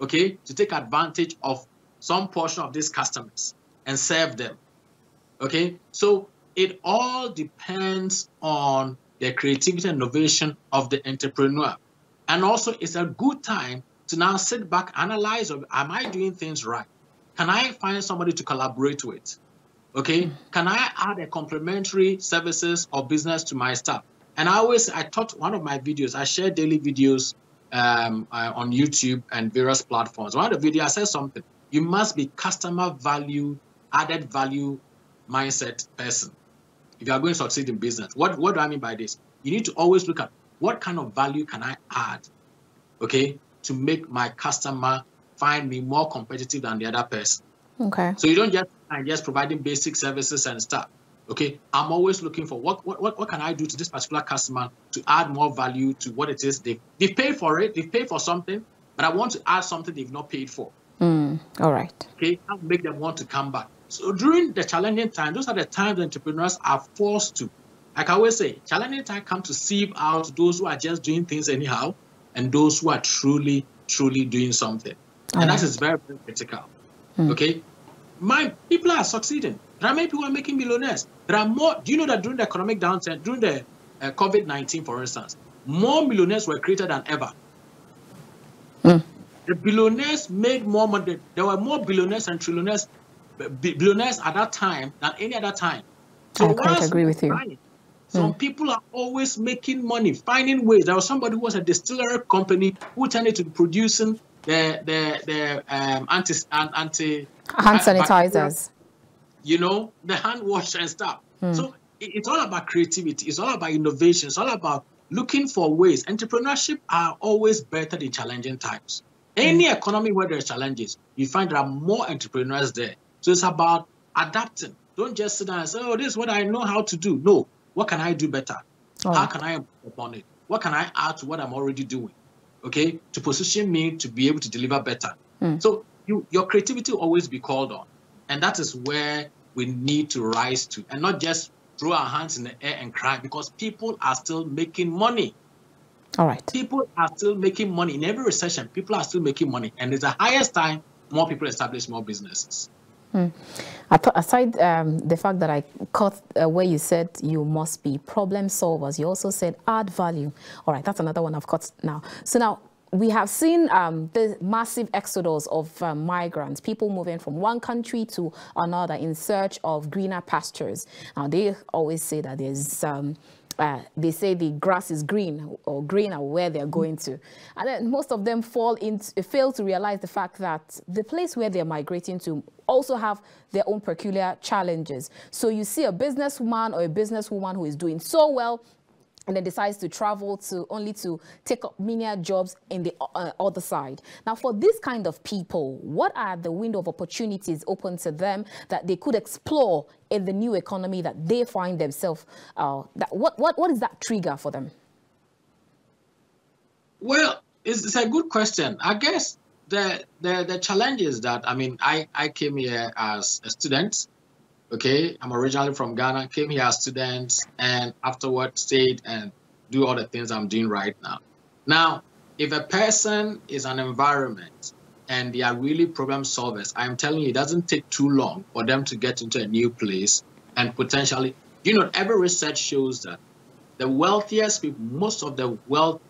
okay, to take advantage of some portion of these customers and serve them, okay? So it all depends on the creativity and innovation of the entrepreneur. And also, it's a good time to now sit back, analyze, am I doing things right? Can I find somebody to collaborate with? Okay, can I add a complementary services or business to my staff? And I taught one of my videos, I share daily videos on YouTube and various platforms. One of the videos, I said something. You must be customer value, added value mindset person if you are going to succeed in business. What do I mean by this? You need to always look at what kind of value can I add, okay, to make my customer find me more competitive than the other person. Okay. So you don't just providing basic services and stuff. Okay. I'm always looking for what can I do to this particular customer to add more value to what it is. They've paid for it, they've paid for something, but I want to add something they've not paid for. All right. Okay, I'll make them want to come back. So during the challenging time, those are the times entrepreneurs are forced to, like I always say, challenging time come to sieve out those who are just doing things anyhow and those who are truly doing something. And that is very critical. Okay? People are succeeding. There are many people who are making millionaires. There are more. Do you know that during the economic downturn, during the COVID-19, for instance, more millionaires were created than ever. The billionaires made more money. There were more billionaires and trillionaires, billionaires at that time than any other time. So I quite agree with you. Some people are always making money, finding ways. There was somebody who was a distillery company who tended to producing the hand sanitizers, you know, the hand wash and stuff. So it's all about creativity. It's all about innovation. It's all about looking for ways. Entrepreneurship are always better in challenging times. Any economy where there are challenges, you find there are more entrepreneurs there. So it's about adapting. Don't just sit down and say, oh, this is what I know how to do. No, what can I do better? How can I improve upon it? What can I add to what I'm already doing? Okay, to position me to be able to deliver better. So your creativity will always be called on. And that is where we need to rise to and not just throw our hands in the air and cry because people are still making money. All right. People are still making money. In every recession, people are still making money. And it's the highest time more people establish more businesses. Aside the fact that I caught where you said you must be problem solvers, you also said add value. All right, that's another one I've caught now. So now we have seen the massive exodus of migrants, people moving from one country to another in search of greener pastures. Now they always say that there's they say the grass is green or greener where they're going to. And then most of them fail to realize the fact that the place where they're migrating to also have their own peculiar challenges. So you see a businessman or a businesswoman who is doing so well and then decides to travel to only to take up menial jobs in the other side. Now, for this kind of people, what are the window of opportunities open to them that they could explore in the new economy that they find themselves? What is that trigger for them? Well, it's a good question. I guess the challenge is that, I mean, I came here as a student. Okay, I'm originally from Ghana, came here as students, and afterward stayed and do all the things I'm doing right now. Now, if a person is an environment and they are really problem solvers, I'm telling you, it doesn't take too long for them to get into a new place and potentially, you know, every research shows that the wealthiest people, most of the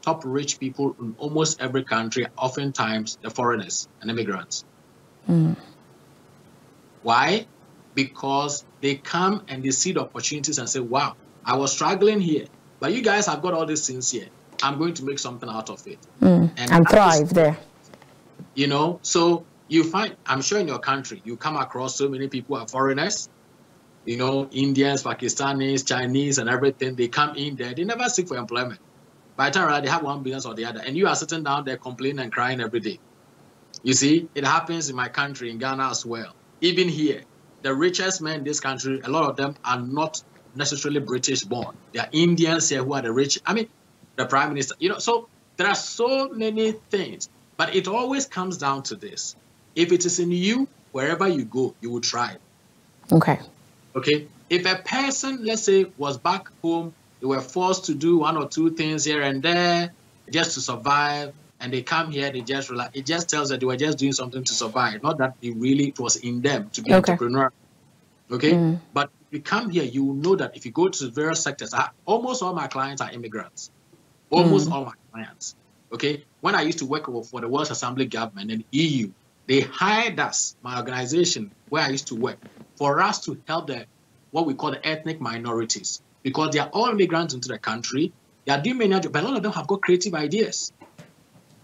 top rich people in almost every country, are oftentimes the foreigners and immigrants. Why? because they come and they see the opportunities and say, wow, I was struggling here, but you guys have got all these things here. I'm going to make something out of it. And thrive there. You know, so you find, I'm sure in your country, you come across so many people who are foreigners, you know, Indians, Pakistanis, Chinese, and everything. They come in there, they never seek for employment. By the time they have one business or the other, and you are sitting down there complaining and crying every day. You see, it happens in my country, in Ghana as well. Even here, the richest men in this country, a lot of them are not necessarily British born. They are Indians here who are the rich. I mean, the prime minister, you know, so there are so many things. But it always comes down to this. If it is in you, wherever you go, you will try. Okay. Okay. If a person, let's say, was back home, they were forced to do one or two things here and there just to survive, and they come here, they just relax. It just tells that they were just doing something to survive, not that it was in them to be entrepreneur. Okay. But if you come here, you will know that if you go to various sectors, almost all my clients are immigrants. Almost all my clients. Okay, when I used to work for the World Assembly government and EU, they hired us, my organization, where I used to work, for us to help what we call the ethnic minorities, because they are all immigrants into the country. They are doing many jobs, but a lot of them have got creative ideas.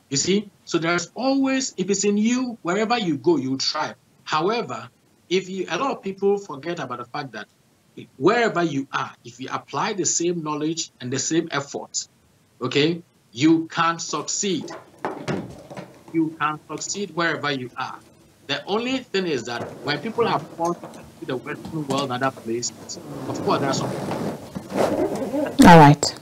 You see, so there's always, if it's in you, wherever you go, you try. However, a lot of people forget about the fact that wherever you are, if you apply the same knowledge and the same efforts, okay, you can succeed. You can succeed wherever you are. The only thing is that when people are forced to the Western world and other places, of course, there are some. All right.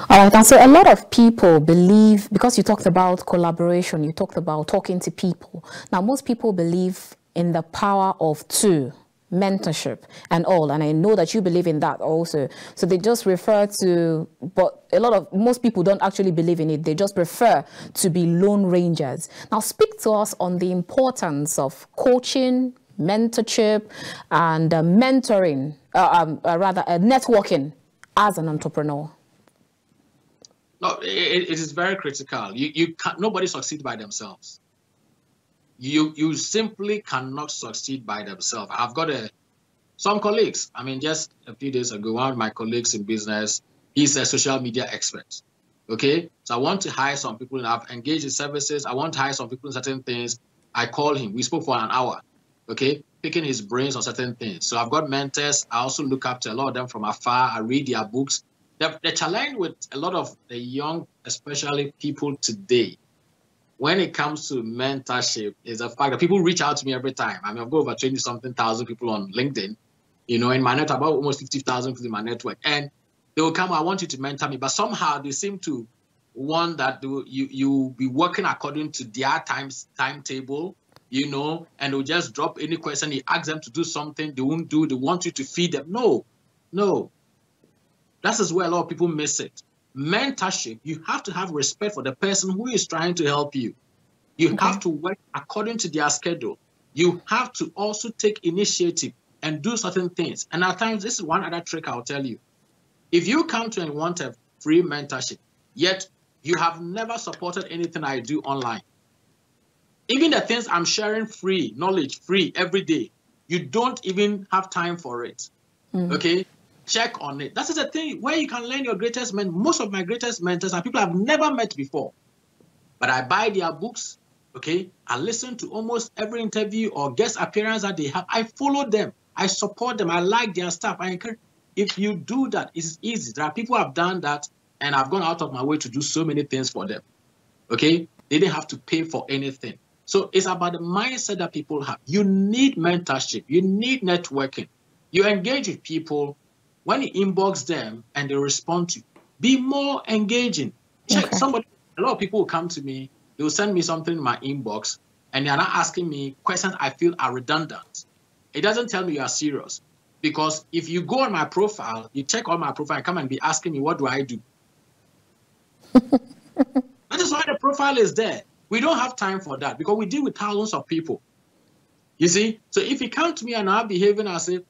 And so a lot of people believe, because you talked about collaboration, you talked about talking to people. Now, most people believe in the power of two. Mentorship and all, and I know that you believe in that also. So they just refer to, but most people don't actually believe in it. They just prefer to be lone rangers. Now speak to us on the importance of coaching, mentorship, and mentoring, networking as an entrepreneur. No, it is very critical. You can't, nobody succeeds by themselves. You simply cannot succeed by themselves. I've got some colleagues. I mean, just a few days ago, one of my colleagues in business, he's a social media expert. Okay, so I want to hire some people, and I've engaged in services. I want to hire some people in certain things. I call him. We spoke for an hour. Okay, picking his brains on certain things. So I've got mentors. I also look up to a lot of them from afar. I read their books. The challenge with a lot of the young, especially people today, when it comes to mentorship, is the fact that people reach out to me every time. I mean, I've got over 20-something thousand people on LinkedIn, you know, in my network, about almost 50,000 in my network. And they will come, I want you to mentor me. But somehow they seem to want that you be working according to their timetable, you know, and they'll just drop any question. You ask them to do something, they won't do. They want you to feed them. No. That is where a lot of people miss it. Mentorship, you have to have respect for the person who is trying to help you. You have to work according to their schedule. You have to also take initiative and do certain things. And at times, this is one other trick I'll tell you. If you come to and want a free mentorship, yet you have never supported anything I do online, even the things I'm sharing free, knowledge free every day, you don't even have time for it. Okay? Check on it. That is the thing where you can learn your greatest men. Most of my greatest mentors are people I've never met before. But I buy their books, okay? I listen to almost every interview or guest appearance that they have. I follow them. I support them. I like their stuff. I encourage. If you do that, it's easy. There are people who have done that, and I've gone out of my way to do so many things for them, okay? They didn't have to pay for anything. So it's about the mindset that people have. You need mentorship. You need networking. You engage with people. When you inbox them and they respond to you, be more engaging. Check somebody. A lot of people will come to me. They will send me something in my inbox, and they are not asking me questions I feel are redundant. It doesn't tell me you are serious. Because if you go on my profile, you check on my profile, and come and be asking me, what do I do? That is why the profile is there. We don't have time for that because we deal with thousands of people. You see? So if you come to me and I'm behaving as if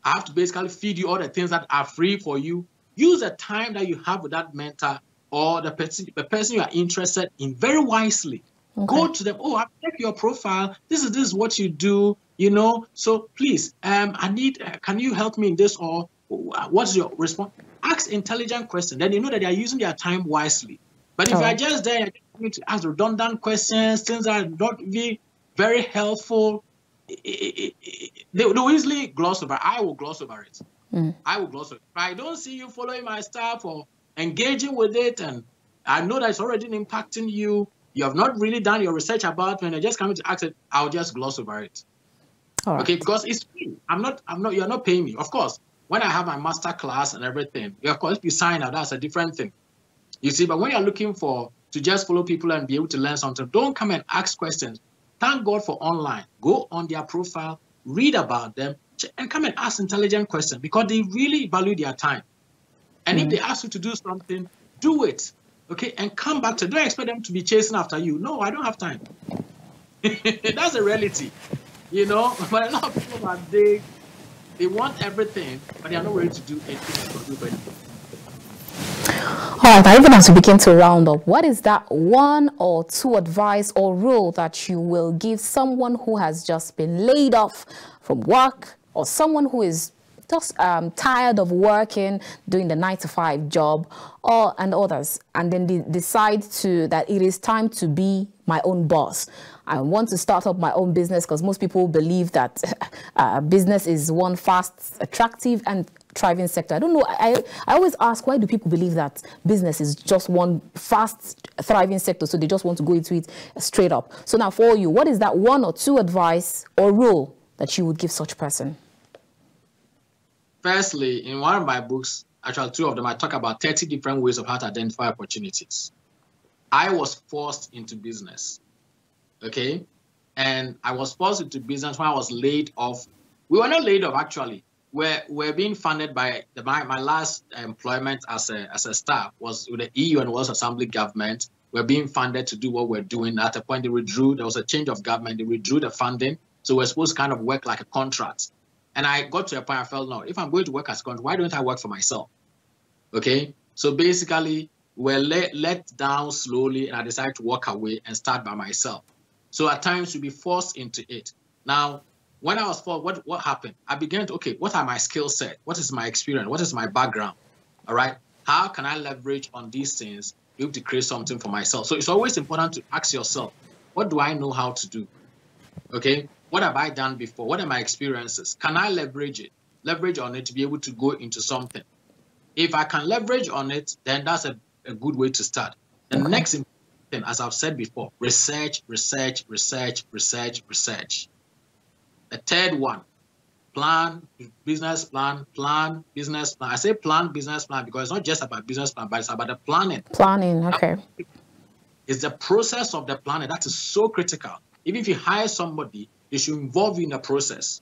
I have to basically feed you all the things that are free for you, use the time that you have with that mentor or the person you are interested in very wisely. Go to them. Oh, I've checked your profile. This is what you do. you know, so please, I need, can you help me in this, or what's your response? Ask intelligent questions. Then you know that they are using their time wisely. But if you are just there to ask redundant questions, things that are not really very helpful, they'll easily gloss over. I will gloss over it. I will gloss over it. If I don't see you following my stuff or engaging with it, and I know that it's already impacting you, you have not really done your research about when you're just coming to ask it, I'll just gloss over it. Okay, because it's free. You're not paying me. Of course, when I have my master class and everything, of course, if you sign up, that's a different thing. You see, but when you're looking to just follow people and be able to learn something, don't come and ask questions. Thank God for online. Go on their profile, read about them, and come and ask intelligent questions, because they really value their time. And if they ask you to do something, do it. Okay, and come back to. Don't expect them to be chasing after you. No, I don't have time. That's a reality, you know. But a lot of people are they want everything, but they are not ready to do anything. All right, even as we begin to round up, what is that one or two advice or rule that you will give someone who has just been laid off from work, or someone who is just tired of working, doing the 9-to-5 job, and others, and then they decide that it is time to be my own boss? I want to start up my own business, because most people believe that business is one fast, attractive, and thriving sector. I don't know. I always ask, why do people believe that business is just one fast, thriving sector? So they just want to go into it straight up. So now for you, what is that one or two advice or rule that you would give such person? Firstly, in one of my books, actually 2 of them, I talk about 30 different ways of how to identify opportunities. I was forced into business, okay? And I was forced into business when I was laid off. We were not laid off, actually. We're being funded by my last employment as a staff was with the EU and World Assembly government. We're being funded to do what we're doing. At a point, they withdrew. There was a change of government. They withdrew the funding. So we're supposed to kind of work like a contract. And I got to a point I felt, no, if I'm going to work as a contract, why don't I work for myself? Okay? So basically, we're let down slowly, and I decided to walk away and start by myself. So at times, you'll be forced into it. Now, when I was forced, what happened? I began to, okay, what are my skill set? What is my experience? What is my background? All right? How can I leverage on these things to be able to create something for myself? So it's always important to ask yourself, what do I know how to do? Okay? What have I done before? What are my experiences? Can I leverage on it to be able to go into something? If I can leverage on it, then that's a good way to start. The next thing, as I've said before, research. The third one, plan, business plan. I say plan, business plan, because it's not just about business plan, but it's about the planning. Planning, okay. It's the process of the planning that is so critical. Even if you hire somebody, they should involve you in the process,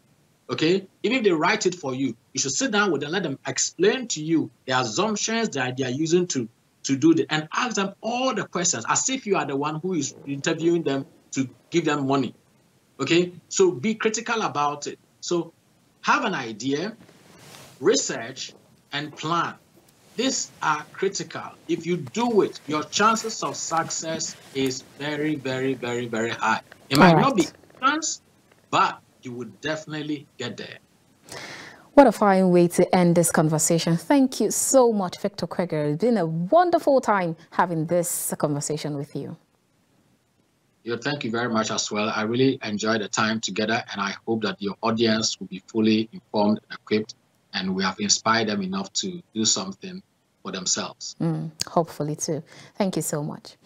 okay? Even if they write it for you, you should sit down with them, let them explain to you the assumptions that they are using to do it, and ask them all the questions as if you are the one who is interviewing them to give them money, okay? So be critical about it. So have an idea, research, and plan. These are critical. If you do it, your chances of success is very, very, very, very high. It might not be chance, but you would definitely get there. What a fine way to end this conversation. Thank you so much, Victor Kwegyir. It's been a wonderful time having this conversation with you. Thank you very much as well. I really enjoyed the time together, and I hope that your audience will be fully informed and equipped, and we have inspired them enough to do something for themselves. Hopefully too. Thank you so much.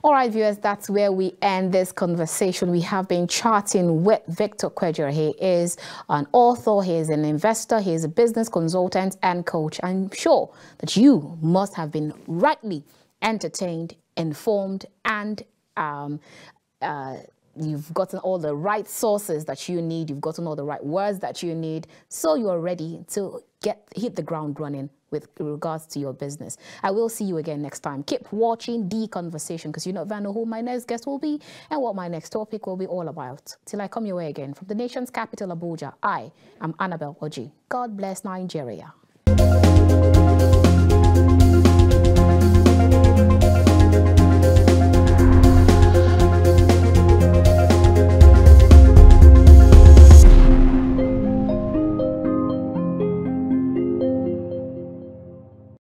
All right, viewers, that's where we end this conversation. We have been chatting with Victor Kwegyir. He is an author, he is an investor, he is a business consultant and coach. I'm sure that you must have been rightly entertained, informed, and you've gotten all the right sources that you need. You've gotten all the right words that you need. So you're ready to hit the ground running with regards to your business. I will see you again next time. Keep watching The Conversation, because you never know who my next guest will be and what my next topic will be all about. Till I come your way again from the nation's capital, Abuja, I am Annabelle Oji. God bless Nigeria.